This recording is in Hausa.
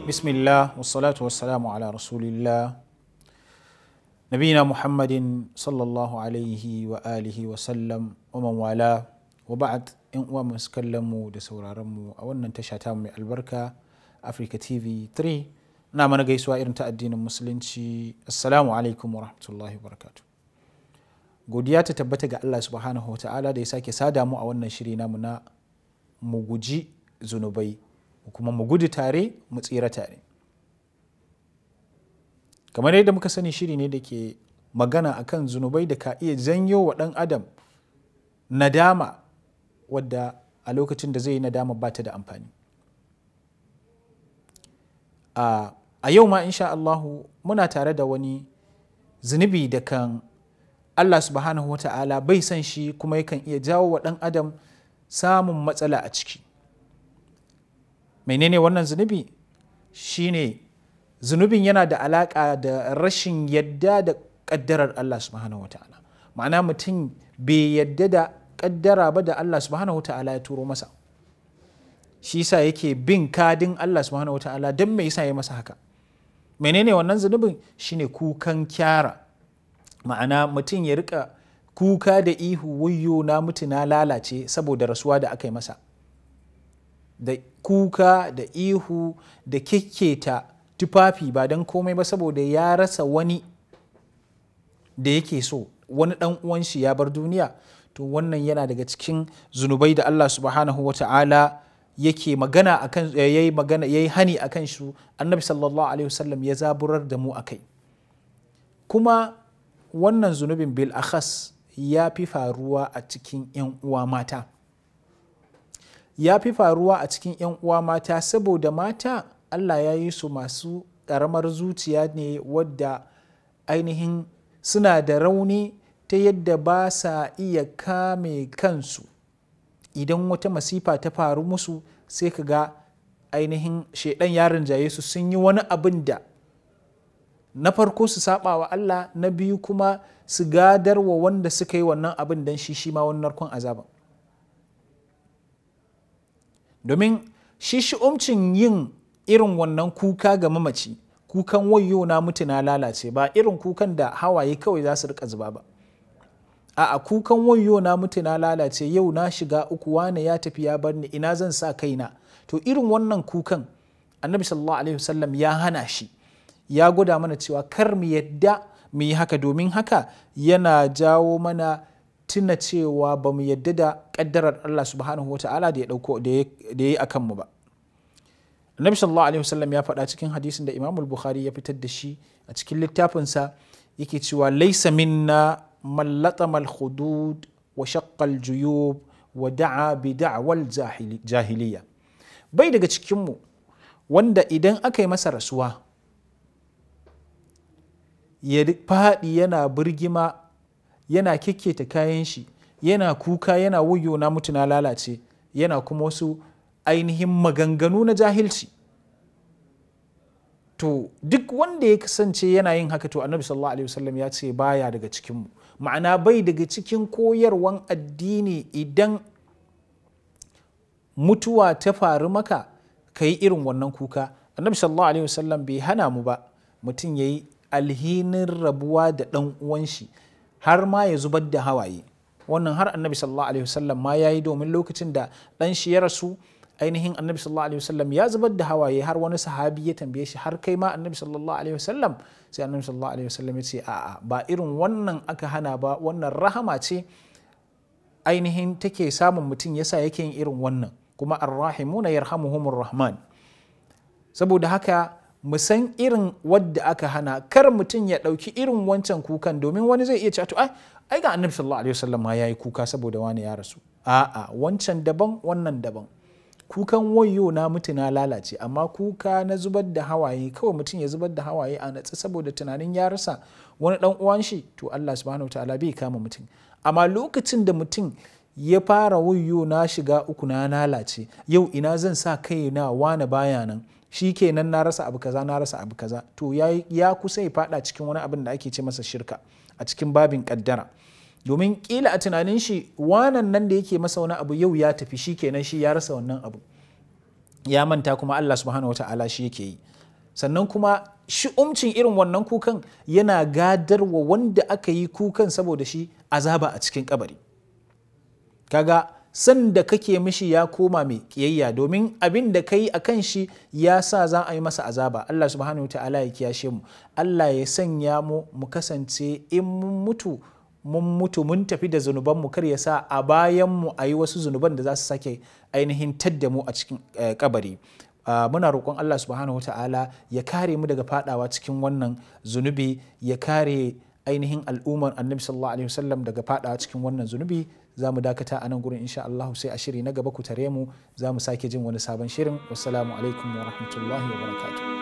Bismillah, wassalatu wassalamu ala rasulillah, nabina Muhammadin sallallahu alaihi wa alihi wa sallam wa man wala wa ba'd. In uwa masu kallon mu da sauraron mu a wannan tasha ta mai albarka Africa TV3, na mana gaisuwa irin ta addinin musulunci. Assalamu alaikum wa rahmatullahi wa barakatuh. Godiya ta tabbata ga Allah subhanahu wa ta'ala da ya sake sada mu a wannan shiri namu na mu guji zunubai, kuma mu gudu tare mu tsira tare. Kamar yadda muka sani, shiri ne da ke magana akan zunubai da ka iya janyo wa ɗan adam nadama, wadda a lokacin da zai yi nadama ba ta da amfani. A yau ma insha Allahu muna tare da wani zunubi da kan Allah subhanahu wa ta'ala bai san shi, kuma yakan iya jawo wa ɗan adam samun matsala a ciki. Menene wannan zunubi? Shine zunubin yana da alaƙa da rashin yadda da ƙaddarar Allah subhanahu wa ta'ala. Ma'ana mutum bai yadda da ƙaddara ba da Allah subhanahu wa ta'ala ya turo masa. Shi sa yake bin kadin Allah subhanahu wa ta'ala don me yasa ya masa haka. Menene wannan zunubin? Shine kukan kyara. Ma'ana mutum ya rika kuka da ihu, wayyo na mutu na lalace, saboda rasuwa da aka yi masa. Da kuka da ihu da kekketa tufafi ba don komai ba, saboda ya rasa wani da yake so, wani ɗan uwan shi ya bar duniya. To wannan yana daga cikin zunubai da Allah subhanahu wa ta'ala yake magana akan, yayi hani akan shi. Annabi sallallahu alaihi wasallam ya zaburar da mu akai. Kuma wannan zunubin bil akhas ya fi faruwa a cikin 'yan uwa mata. Ya fi faruwa a cikin 'yan uwa mata saboda mata Allah ya yi su masu ƙaramar zuciya ne, wadda ainihin suna da rauni ta yadda ba sa iya kame kansu. Idan wata masifa ta faru musu, sai ka ga ainihin shaidan ya rinjaye su, sun yi wani abin da na farko su saba wa Allah, na biyu kuma su gadarwa wanda suka yi wannan abin don shi ma wani narkon azaban. Domin shi'umcin yin irin wannan kuka ga mamaci, kukan wayyo na mutu na lalace, ba irin kukan da hawaye kawai za su rika zuba ba. A'a, kukan wayyo na mutu na lalace, yau na shiga uku, wane ya tafi ya bar ni, ina zan sa kaina. To irin wannan kukan Annabi sallallahu alaihi wasallam ya hana shi, ya gwada mana cewa kar mu yadda mu yi haka, domin haka yana jawo mana tuna cewa ba mu yadda da ƙaddarar Allah subhanahu wa ta'ala da ya yi a kanmu ba. Annabi sallallahu alaihi wasallam ya faɗa cikin hadisin da Imam Bukhari ya fitar da shi a cikin littafinsa, yake cewa laisa minna man latama al-khudud wa shaqqa al-juyub wa da'a bi da'wal jahiliya. Bai daga cikinmu wanda idan aka yi masa rasuwa ya faɗi yana birgima, yana kekketa kayan shi, yana kuka, yana wayyo na mutu na lalace, yana kuma wasu ainihin maganganu na jahilci. To duk wanda ya kasance yana yin haka, to Annabi sallallahu alaihi wasallam ya ce baya daga cikinmu. Ma'ana bai daga cikin koyarwan addini idan mutuwa ta faru maka ka yi irin wannan kuka. Annabi sallallahu alaihi wasallam bai hana mu ba mutum ya yi alhinin rabuwa da ɗan uwan shi, har ma ya zubar da hawaye. Wannan har Annabi sallallahu alaihi wasallam ma ya yi, domin lokacin da ɗan shi ya rasu, ainihin Annabi sallallahu alaihi wasallam ya zubar da hawaye, har wani sahabi ya tambaye shi, har kai ma Annabi sallallahu alaihi wasallam? Sai Annabi sallallahu alaihi wasallam ya ce a'a, ba irin wannan aka hana ba, wannan rahama ce ainihin take samun mutum, yasa yake yin irin wannan. Kuma arrahimuna yarhamuhumur rahman. Saboda haka mu san irin wadda aka hana, kar mutum ya ɗauki irin wancan kukan, domin wani zai iya cewa to ai ga Annabi sallallahu alaihi wasallam ma yayi kuka saboda wani ya rasu. A'a, wancan daban, wannan daban. Kukan wayyo na mutu na lalace, amma kuka na zubar da hawaye, kawai mutum ya zubar da hawaye a natsa saboda tunanin ya rasa wani dan uwan shi, to Allah subhanahu wataala bai kama mutum. Amma lokacin da mutum ya fara wayyo na shiga uku na lalace, yau ina zan sa kai na wani baya nan, shi kenan na rasa abu kaza, na rasa abu kaza, to ya kusa ya fada cikin wani abin da ake ce masa shirka a cikin babin kaddara. Domin kila a tunanin shi wanan nan da yake masa wani abu yau ya tafi, shi kenan shi ya rasa wannan abu, ya manta kuma Allah subhanahu wata'ala shi yake yi. sannan kuma shi'umcin irin wannan kukan yana gadarwa wanda aka yi kukan saboda shi azaba a cikin kabari. Kaga san da kake mishi ya koma mai kiyayya, domin abin da kai a kan shi ya sa za a yi masa azaba. Allah subhanahu wa ta'ala ya kiyashe mu, Allah ya sanya mu kasance in mun mutu mun tafi da zunubanmu, kar ya sa a bayan mu a yi wasu zunuban da za su sake ainihin tadda mu a cikin kabari. Muna roƙon Allah subhanahu wa ta'ala ya kare mu daga fadawa cikin wannan zunubi, ya kare ainihin al'ummar annabi sallallahu alaihi wasallam daga fadawa cikin wannan zunubi. Za mu dakata a nan gurin insha Allah, sai a shiri na gaba ku tare mu, za mu sake jin wani sabon shirin. Wassalamu alaikum wa rahmatullahi wa barakatuh.